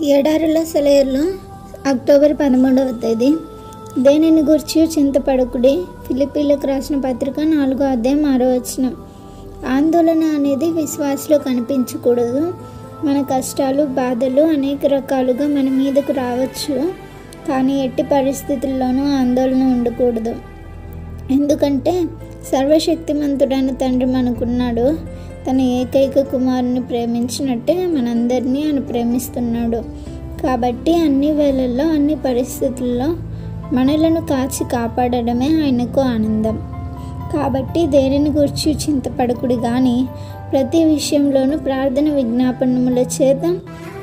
ఎడారుల సెలయర్లో October 13వ తేదీ. దేనిని గూర్చి చింతపడకుడి. ఫిలిప్పీలకు రాసిన పత్రిక 4వ అధ్యాయం 6వ వచనం. ఆందోళన అనేది విశ్వాసలో కనిపించకూడదు. మన కష్టాలు, బాధలు అనేక రకాలుగా మన మీదకు రావచ్చు, కానీ ఎట్టి పరిస్థితుల్లోనూ ఆందోళన ఉండకూడదు. ఎందుకంటే సర్వశక్తిమంతుడైన తండ్రి మనకున్నాడు. తన ఏకైక కుమారుని ప్రేమించినట్టే మనందరినీ ఆయన ప్రేమిస్తున్నాడు. కాబట్టి అన్ని వేళల్లో, అన్ని పరిస్థితుల్లో మనలను కాచి కాపాడడమే ఆయనకు ఆనందం. కాబట్టి దేనిని గురించి చింతపడకుడి, కానీ ప్రతి విషయంలోనూ ప్రార్థన విజ్ఞాపనముల చేత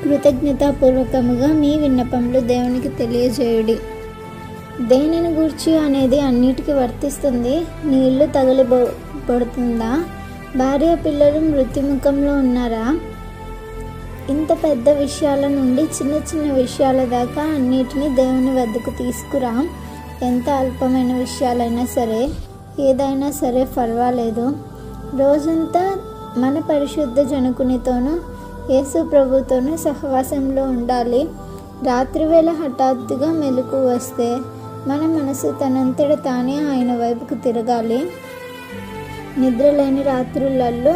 కృతజ్ఞతాపూర్వకముగా మీ విన్నపములు దేవునికి తెలియజేయుడి. దేనిని గూర్చి అనేది అన్నిటికీ వర్తిస్తుంది. నీ ఇల్లు తగలబడుతుందా? భార్య పిల్లలు మృత్యుముఖంలో ఉన్నారా? ఇంత పెద్ద విషయాల నుండి చిన్న చిన్న విషయాల దాకా అన్నిటినీ దేవుని వద్దకు తీసుకురా. ఎంత అల్పమైన విషయాలైనా సరే, ఏదైనా సరే పర్వాలేదు. రోజంతా మన పరిశుద్ధ జనకునితోనూ యేసు ప్రభుతోనూ సహవాసంలో ఉండాలి. రాత్రివేళ హఠాత్తుగా మెలకు వస్తే మన మనసు తనంతట తానే ఆయన వైపుకు తిరగాలి. నిద్రలేని రాత్రులలో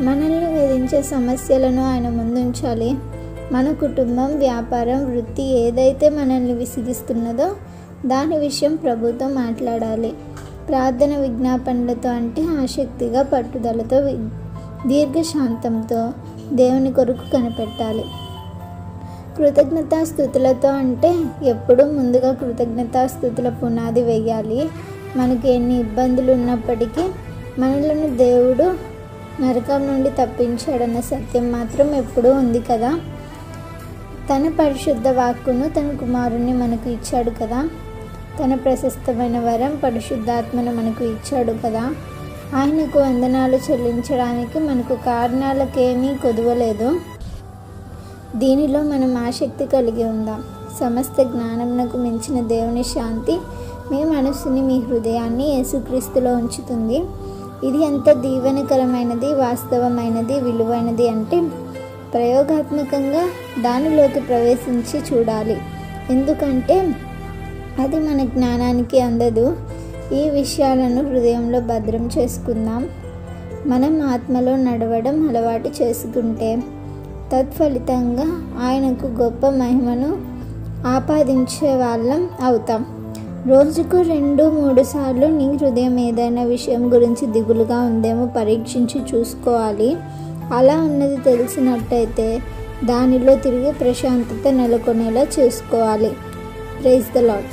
మనల్ని వేధించే సమస్యలను ఆయన ముందుంచాలి. మన కుటుంబం, వ్యాపారం, వృత్తి ఏదైతే మనల్ని విసిగిస్తున్నదో దాని విషయం ప్రభుతో మాట్లాడాలి. ప్రార్థన విజ్ఞాపనలతో అంటే ఆసక్తిగా, పట్టుదలతో, దీర్ఘశాంతంతో దేవుని కొరకు కనిపెట్టాలి. కృతజ్ఞతాస్థుతులతో అంటే ఎప్పుడూ ముందుగా కృతజ్ఞతాస్థుతుల పునాది వేయాలి. మనకి ఎన్ని ఇబ్బందులు ఉన్నప్పటికీ మనలను దేవుడు నరకం నుండి తప్పించాడన్న సత్యం మాత్రం ఎప్పుడూ ఉంది కదా. తన పరిశుద్ధ వాక్కును, తన కుమారుణ్ణి మనకు ఇచ్చాడు కదా. తన ప్రశస్తమైన వరం పరిశుద్ధాత్మను మనకు ఇచ్చాడు కదా. ఆయనకు వందనాలు చెల్లించడానికి మనకు కారణాలకేమీ కొదువలేదు. దీనిలో మనం ఆసక్తి కలిగి ఉందాం. సమస్త జ్ఞానమునకు మించిన దేవుని శాంతి మీ మనస్సుని, మీ హృదయాన్ని యేసుక్రీస్తులో ఉంచుతుంది. ఇది ఎంత దీవెనకరమైనది, వాస్తవమైనది, విలువైనది అంటే ప్రయోగాత్మకంగా దానిలోకి ప్రవేశించి చూడాలి. ఎందుకంటే అది మన జ్ఞానానికి అందదు. ఈ విషయాలను హృదయంలో భద్రం చేసుకుందాం. మనం ఆత్మలో నడవడం అలవాటు చేసుకుంటే తత్ఫలితంగా ఆయనకు గొప్ప మహిమను ఆపాదించే వాళ్ళం అవుతాం. రోజుకు 2-3 సార్లు నీ హృదయం ఏదైనా విషయం గురించి దిగులుగా ఉందేమో పరీక్షించి చూసుకోవాలి. అలా ఉన్నది తెలిసినట్టయితే దానిలో తిరిగి ప్రశాంతత నెలకొనేలా చూసుకోవాలి. Praise the lord.